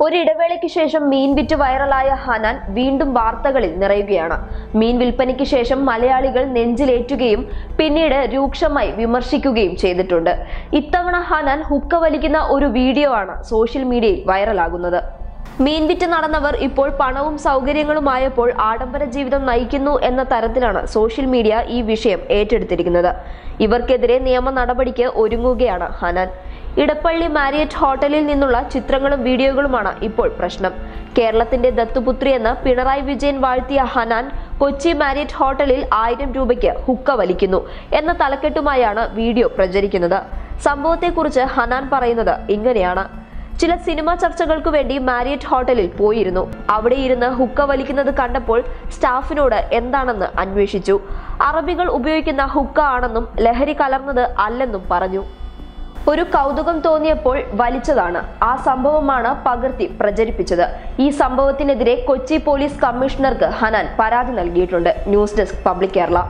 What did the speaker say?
ഒരിടവേളയ്ക്ക് ശേഷം മീൻ വിറ്റ് വൈറലായ ഹനാൻ വീണ്ടും വാർത്തകളിൽ നിറയുകയാണ്. മീൻ വിൽപ്പനയ്ക്ക് ശേഷം മലയാളികൾ നെഞ്ചിലേറ്റുകയും പിന്നീട് രൂക്ഷമായി വിമർശിക്കുകയും ചെയ്തിട്ടുണ്ട്. ഇത്തവണ ഹനാൻ ഹുക്ക വലിക്കുന്ന ഒരു വീഡിയോ ആണ് സോഷ്യൽ മീഡിയയിൽ വൈറലാകുന്നത്. മീൻ വിറ്റ് നടന്നവർ ഇപ്പോൾ പണവും സൗകര്യങ്ങളുമായപ്പോൾ ആഡംബര ജീവിതം നയിക്കുന്നു എന്ന തരത്തിലാണ് സോഷ്യൽ മീഡിയ ഈ വിഷയം ഏറ്റെടുത്തിരിക്കുന്നത്. ഇവർക്കെതിരെ നിയമ നടപടിക്ക് ഒരുങ്ങുകയാണ് ഹനാൻ. ഇടപ്പള്ളി മാരിയറ്റ് ഹോട്ടലിൽ നിന്നുള്ള ചിത്രങ്ങളും വീഡിയോകളുമാണ് ഇപ്പോൾ പ്രശ്നം. കേരളത്തിന്റെ ദത്തുപുത്രി എന്ന് പിണറായി വിജയൻ വാഴ്ത്തിയ ഹനാൻ കൊച്ചി മാരിയറ്റ് ഹോട്ടലിൽ 1000 രൂപയ്ക്ക് ഹുക്ക വലിക്കുന്നു എന്ന തലക്കെട്ടുമായാണ് വീഡിയോ പ്രചരിക്കുന്നത്. സംഭവത്തെക്കുറിച്ച് ഹനാൻ പറയുന്നത് ഇങ്ങനെയാണ്: ചില സിനിമാ ചർച്ചകൾക്ക് വേണ്ടി മാരിയറ്റ് ഹോട്ടലിൽ പോയിരുന്നു. അവിടെ ഇരുന്ന് ഹുക്ക വലിക്കുന്നത് കണ്ടപ്പോൾ സ്റ്റാഫിനോട് എന്താണെന്ന് അന്വേഷിച്ചു. അറബികൾ ഉപയോഗിക്കുന്ന ഹുക്ക ആണെന്നും ലഹരി കലർന്നത് അല്ലെന്നും പറഞ്ഞു. ഒരു കൗതുകം തോന്നിയപ്പോൾ വലിച്ചതാണ്. ആ സംഭവമാണ് പകർത്തി പ്രചരിപ്പിച്ചത്. ഈ സംഭവത്തിനെതിരെ കൊച്ചി പോലീസ് കമ്മീഷണർക്ക് ഹനാൻ പരാതി നൽകിയിട്ടുണ്ട്. News desk public Kerala.